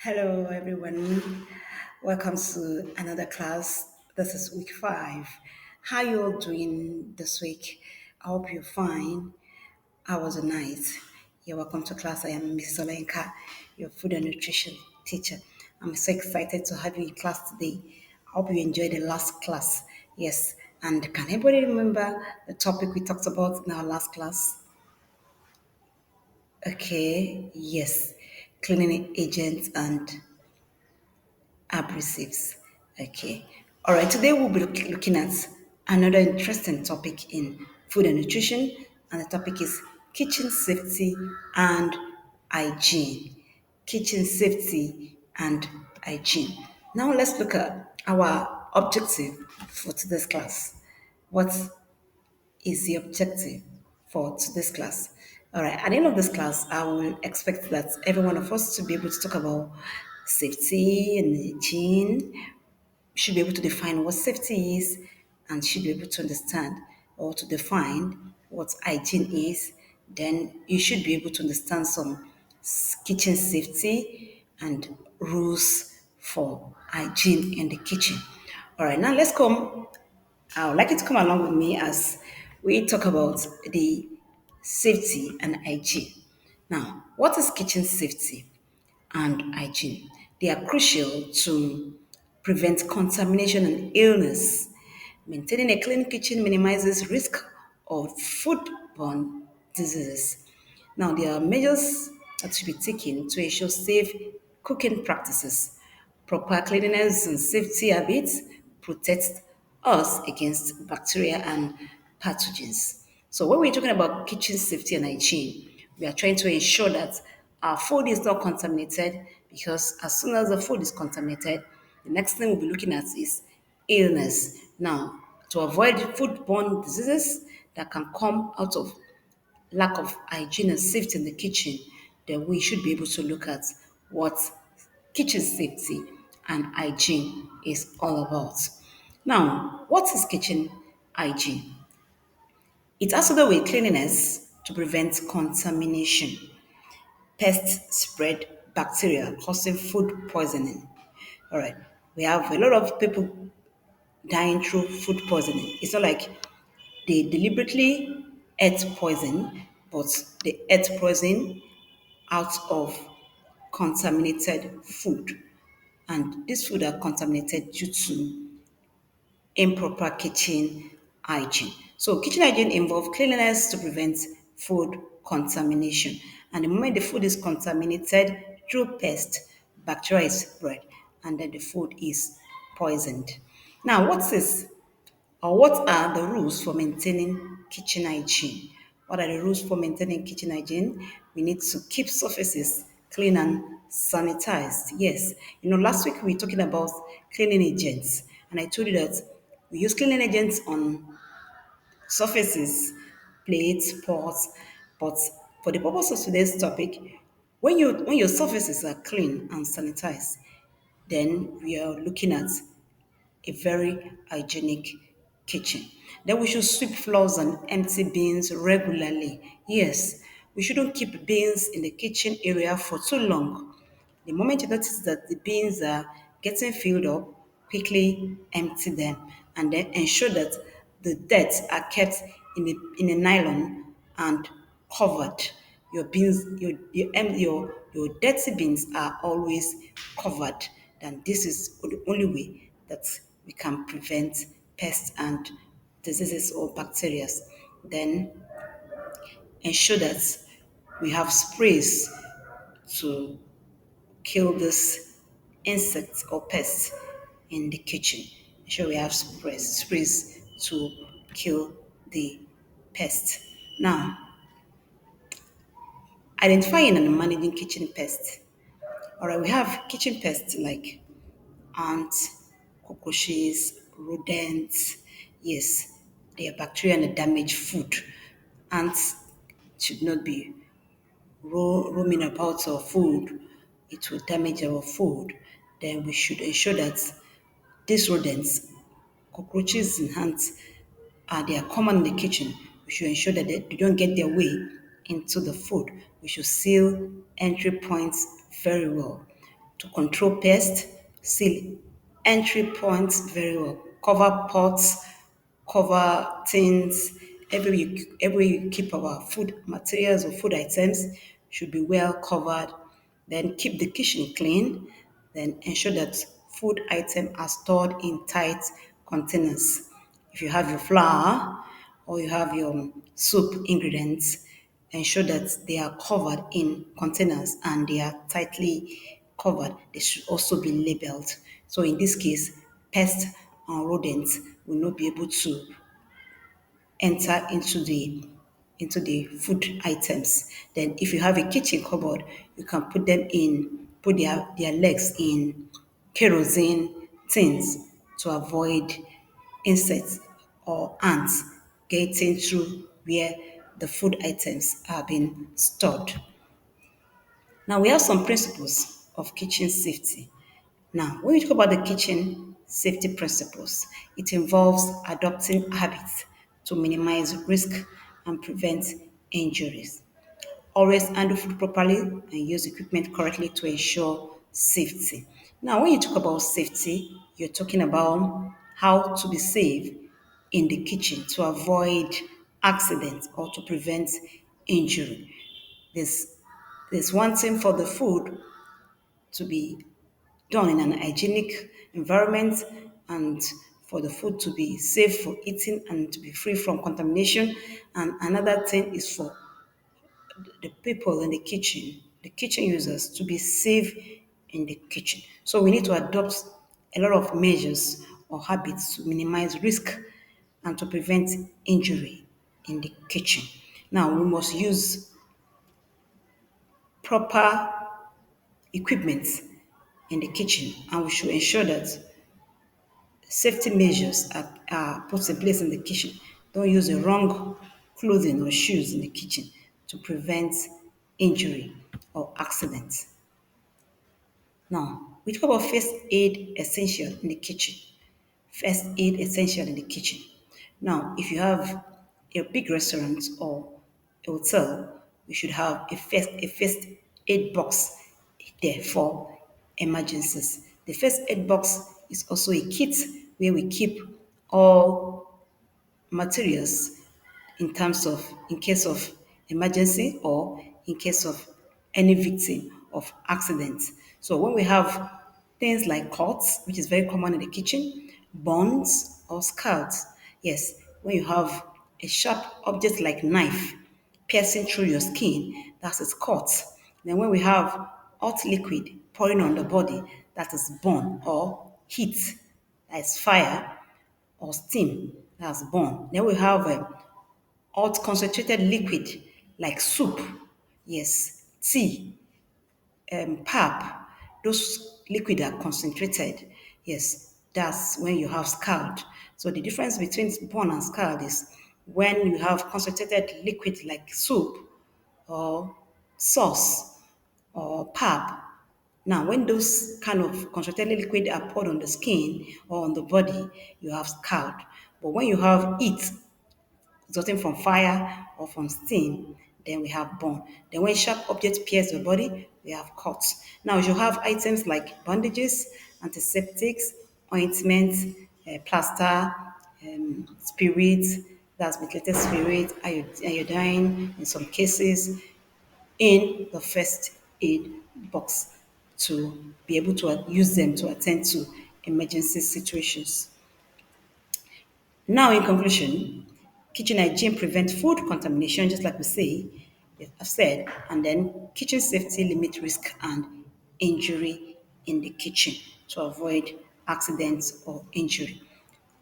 Hello, everyone. Welcome to another class. This is week 5. How you all doing this week? I hope you're fine. How was the night? You're welcome to class. I am Miss Solenka, your food and nutrition teacher. I'm so excited to have you in class today. I hope you enjoyed the last class. Yes. And can anybody remember the topic we talked about in our last class? Okay. Yes. Cleaning agents and abrasives. Okay. All right. Today we'll be looking at another interesting topic in food and nutrition, and the topic is kitchen safety and hygiene. Kitchen safety and hygiene. Now let's look at our objective for today's class. What is the objective for today's class? All right, at the end of this class, I will expect that every one of us to be able to talk about safety and hygiene, should be able to define what safety is, and should be able to understand or to define what hygiene is. Then you should be able to understand some kitchen safety and rules for hygiene in the kitchen. All right, now let's come. I would like you to come along with me as we talk about the safety and hygiene. Now, what is kitchen safety and hygiene? They are crucial to prevent contamination and illness. Maintaining a clean kitchen minimizes risk of foodborne diseases. Now, there are measures that should be taken to ensure safe cooking practices. Proper cleanliness and safety habits protect us against bacteria and pathogens. So, when we're talking about kitchen safety and hygiene, we are trying to ensure that our food is not contaminated because as soon as the food is contaminated, the next thing we'll be looking at is illness. Now, to avoid foodborne diseases that can come out of lack of hygiene and safety in the kitchen, then we should be able to look at what kitchen safety and hygiene is all about. Now, what is kitchen hygiene? It has to do with cleanliness to prevent contamination. Pests spread bacteria causing food poisoning. All right, we have a lot of people dying through food poisoning. It's not like they deliberately ate poison, but they ate poison out of contaminated food. And this food are contaminated due to improper kitchen hygiene. So kitchen hygiene involves cleanliness to prevent food contamination. And the moment the food is contaminated through pest, bacteria is spread, and then the food is poisoned. Now, what's this? Or what are the rules for maintaining kitchen hygiene? What are the rules for maintaining kitchen hygiene? We need to keep surfaces clean and sanitized. Yes. Last week we were talking about cleaning agents, and I told you that we use cleaning agents on surfaces, plates, pots, but for the purpose of today's topic, when your surfaces are clean and sanitized, then we are looking at a very hygienic kitchen. Then we should sweep floors and empty bins regularly. Yes, we shouldn't keep bins in the kitchen area for too long. The moment you notice that the bins are getting filled up, quickly empty them and then ensure that the dirt are kept in a nylon and covered. Your bins, your dirty bins are always covered. Then this is the only way that we can prevent pests and diseases or bacteria. Then ensure that we have sprays to kill this insects or pests in the kitchen. Ensure we have sprays to kill the pests. Now, identifying and managing kitchen pests. All right, we have kitchen pests like ants, cockroaches, rodents. Yes, they are bacteria and they damage food. Ants should not be roaming about our food. It will damage our food. Then we should ensure that these rodents, cockroaches and ants, they are common in the kitchen. We should ensure that they don't get their way into the food. We should seal entry points very well. to control pests, seal entry points very well, cover pots, cover tins, everywhere you keep our food materials or food items should be well covered. Then keep the kitchen clean. Then ensure that food items are stored in tight containers. If you have your flour or you have your soup ingredients, ensure that they are covered in containers and they are tightly covered. They should also be labeled. So in this case, pests and rodents will not be able to enter into the food items. Then if you have a kitchen cupboard, you can put their legs in kerosene tins to avoid insects or ants getting through where the food items are being stored. Now we have some principles of kitchen safety. Now, when we talk about the kitchen safety principles, it involves adopting habits to minimize risk and prevent injuries. Always handle food properly and use equipment correctly to ensure safety. Now, when you talk about safety, you're talking about how to be safe in the kitchen to avoid accidents or to prevent injury. There's, there's one thing for the food to be done in an hygienic environment and for the food to be safe for eating and to be free from contamination. And another thing is for the people in the kitchen users, to be safe in the kitchen. So we need to adopt a lot of measures or habits to minimize risk and to prevent injury in the kitchen. Now we must use proper equipment in the kitchen and we should ensure that safety measures are put in place in the kitchen. Don't use the wrong clothing or shoes in the kitchen to prevent injury or accidents. Now, we talk about first aid essential in the kitchen. First aid essential in the kitchen. Now, if you have a big restaurant or a hotel, you should have a first aid box there for emergencies. The first aid box is also a kit where we keep all materials in terms of in case of emergency or in case of any victim of accidents. So when we have things like cuts, which is very common in the kitchen, burns or scalds, yes, when you have a sharp object like knife piercing through your skin, that's a cut. Then when we have hot liquid pouring on the body, that is burn or heat, that is fire or steam, that's burn. Then we have hot concentrated liquid like soup, yes, tea, pap. Those liquid are concentrated, yes, that's when you have scald. So the difference between burn and scald is when you have concentrated liquid like soup or sauce or pap. Now, when those kind of concentrated liquid are poured on the skin or on the body, you have scald. But when you have heat resulting from fire or from steam, then we have burn. Then when sharp objects pierce the body, we have cuts. Now you have items like bandages, antiseptics, ointments, plaster, spirit, that's methylated spirit, iodine in some cases, in the first aid box to be able to use them to attend to emergency situations. Now, in conclusion, kitchen hygiene prevents food contamination, just like we say, I've said, and then kitchen safety limit risk and injury in the kitchen to avoid accidents or injury.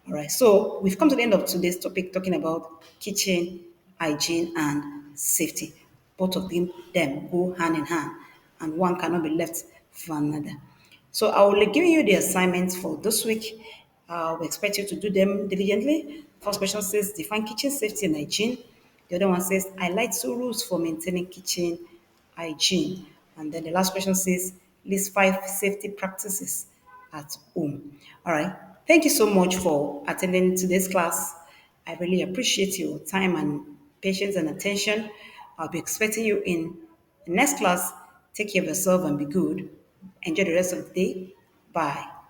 All right, so we've come to the end of today's topic talking about kitchen hygiene and safety. Both of them go hand in hand, and one cannot be left for another. So I will be giving you the assignments for this week. We expect you to do them diligently. First question says define kitchen safety and hygiene. The other one says highlight two rules for maintaining kitchen hygiene. And then the last question says list five safety practices at home. All right. Thank you so much for attending today's class. I really appreciate your time and patience and attention. I'll be expecting you in the next class. Take care of yourself and be good. Enjoy the rest of the day. Bye.